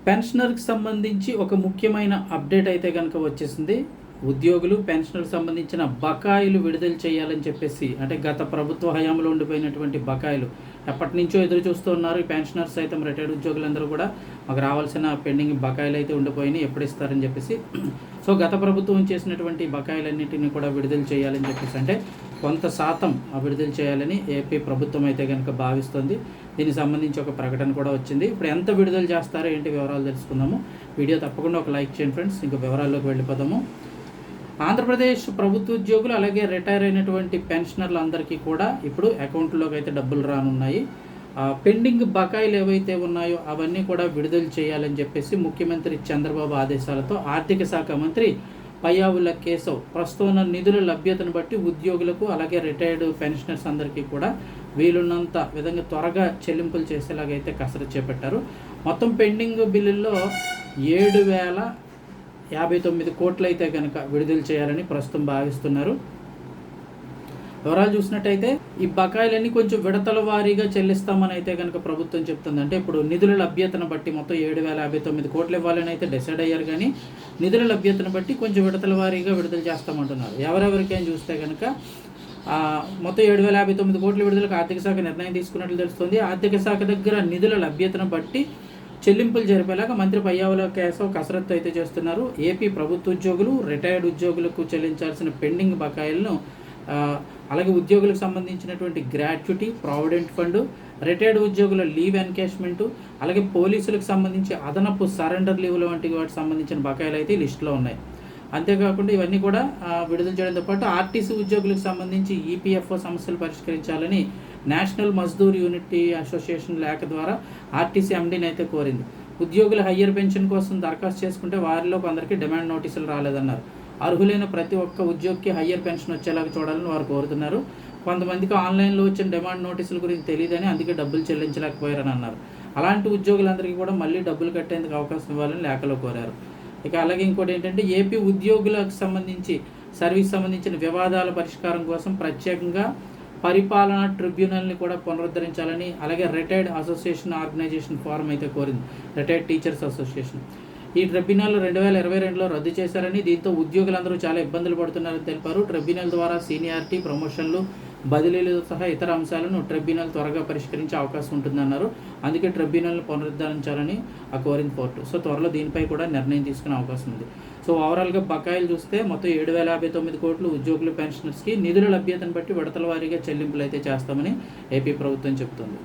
పెన్షనర్కి సంబంధించి ఒక ముఖ్యమైన అప్డేట్ అయితే కనుక వచ్చేసింది. ఉద్యోగులు పెన్షనర్కి సంబంధించిన బకాయిలు విడుదల చేయాలని చెప్పేసి, అంటే గత ప్రభుత్వ హయాంలో ఉండిపోయినటువంటి బకాయిలు ఎప్పటి నుంచో ఎదురు చూస్తూ ఉన్నారు. ఈ పెన్షనర్స్ సైతం రిటైర్డ్ ఉద్యోగులందరూ కూడా మాకు రావాల్సిన పెండింగ్ బకాయిలు అయితే ఉండిపోయినాయి, ఎప్పుడు ఇస్తారని చెప్పేసి. సో గత ప్రభుత్వం చేసినటువంటి బకాయిలన్నింటినీ కూడా విడుదల చేయాలని చెప్పేసి, అంటే కొంత శాతం విడుదల చేయాలని ఏపీ ప్రభుత్వం అయితే కనుక భావిస్తుంది. దీనికి సంబంధించి ఒక ప్రకటన కూడా వచ్చింది. ఇప్పుడు ఎంత విడుదల చేస్తారో ఏంటి వివరాలు తెలుసుకుందాము. వీడియో తప్పకుండా ఒక లైక్ చేయండి ఫ్రెండ్స్. ఇంకా వివరాల్లోకి వెళ్ళిపోదాము. ఆంధ్రప్రదేశ్ ప్రభుత్వ ఉద్యోగులు అలాగే రిటైర్ అయినటువంటి పెన్షనర్లు అందరికీ కూడా ఇప్పుడు అకౌంట్లోకి అయితే డబ్బులు రానున్నాయి. పెండింగ్ బకాయిలు ఏవైతే ఉన్నాయో అవన్నీ కూడా విడుదల చేయాలని చెప్పేసి ముఖ్యమంత్రి చంద్రబాబు ఆదేశాలతో ఆర్థిక శాఖ మంత్రి పయ్యావుల కేశవ్ ప్రస్తుతం ఉన్న నిధుల లభ్యతను బట్టి ఉద్యోగులకు అలాగే రిటైర్డ్ పెన్షనర్స్ అందరికీ కూడా వీలున్నంత విధంగా త్వరగా చెల్లింపులు చేసేలాగైతే కసరత్తు చేపట్టారు. మొత్తం పెండింగ్ బిల్లుల్లో 7,059 కోట్లు అయితే కనుక విడుదల చేయాలని ప్రస్తుతం భావిస్తున్నారు. వివరాలు చూసినట్టయితే ఈ బకాయిలన్నీ కొంచెం విడతల వారీగా చెల్లిస్తామని అయితే కనుక ప్రభుత్వం చెప్తుంది. అంటే ఇప్పుడు నిధుల లభ్యతను బట్టి మొత్తం 7,059 కోట్లు ఇవ్వాలని అయితే డిసైడ్ అయ్యారు, కానీ నిధుల లభ్యతను బట్టి కొంచెం విడతల వారీగా విడుదల చేస్తామంటున్నారు. ఎవరెవరికైనా చూస్తే కనుక మొత్తం 7,059 కోట్ల విడుదలకు ఆర్థిక శాఖ నిర్ణయం తీసుకున్నట్లు తెలుస్తుంది. ఆర్థిక శాఖ దగ్గర నిధుల లభ్యతను బట్టి చెల్లింపులు జరిపేలాగా మంత్రి పయ్యావుల కేశవ్ కసరత్తు అయితే చేస్తున్నారు. ఏపీ ప్రభుత్వ ఉద్యోగులు రిటైర్డ్ ఉద్యోగులకు చెల్లించాల్సిన పెండింగ్ బకాయిలను అలాగే ఉద్యోగులకు సంబంధించినటువంటి గ్రాట్యుటీ, ప్రావిడెంట్ ఫండ్, రిటైర్డ్ ఉద్యోగుల లీవ్ ఎన్కేష్మెంటు, అలాగే పోలీసులకు సంబంధించి అదనపు సరెండర్ లీవ్లు వంటి వాటికి సంబంధించిన బకాయిలు అయితే లిస్టులో ఉన్నాయి. అంతేకాకుండా ఇవన్నీ కూడా విడుదల చేయడంతో పాటు ఆర్టీసీ ఉద్యోగులకు సంబంధించి ఈపీఎఫ్ఓ సమస్యలు పరిష్కరించాలని నేషనల్ మజ్దూర్ యూనిటీ అసోసియేషన్ లేఖ ద్వారా ఆర్టీసీ ఎండీని అయితే కోరింది. ఉద్యోగుల హయ్యర్ పెన్షన్ కోసం దరఖాస్తు చేసుకుంటే వారిలో కొందరికి డిమాండ్ నోటీసులు రాలేదన్నారు. అర్హులైన ప్రతి ఒక్క ఉద్యోగికి హయ్యర్ పెన్షన్ వచ్చేలాగా చూడాలని వారు కోరుతున్నారు. కొంతమందికి ఆన్లైన్లో వచ్చిన డిమాండ్ నోటీసుల గురించి తెలియదని అందుకే డబ్బులు చెల్లించలేకపోయారని అన్నారు. అలాంటి ఉద్యోగులందరికీ కూడా మళ్ళీ డబ్బులు కట్టేందుకు అవకాశం ఇవ్వాలని లేఖలో కోరారు. ఇక అలాగే ఇంకోటి ఏంటంటే ఏపీ ఉద్యోగులకు సంబంధించి సర్వీస్ సంబంధించిన వివాదాల పరిష్కారం కోసం ప్రత్యేకంగా పరిపాలనా ట్రిబ్యునల్ని కూడా పునరుద్ధరించాలని, అలాగే రిటైర్డ్ అసోసియేషన్ ఆర్గనైజేషన్ ఫోరం అయితే కోరింది. రిటైర్డ్ టీచర్స్ అసోసియేషన్ ఈ ట్రిబ్యునల్ 2022లో రద్దు చేశారని, దీంతో ఉద్యోగులందరూ చాలా ఇబ్బందులు పడుతున్నారని తెలిపారు. ట్రిబ్యునల్ ద్వారా సీనియారిటీ, ప్రమోషన్లు, బదిలీలతో సహా ఇతర అంశాలను ట్రిబ్యునల్ త్వరగా పరిష్కరించే అవకాశం ఉంటుందన్నారు. అందుకే ట్రిబ్యునల్ను పునరుద్ధరించాలని కోరింది కోర్టు. సో త్వరలో దీనిపై కూడా నిర్ణయం తీసుకునే అవకాశం ఉంది. సో ఓవరాల్గా బకాయిలు చూస్తే మొత్తం 7,059 కోట్లు ఉద్యోగులు పెన్షనర్స్కి నిధుల లభ్యతను బట్టి విడతల వారీగా చెల్లింపులు అయితే చేస్తామని ఏపీ ప్రభుత్వం చెబుతుంది.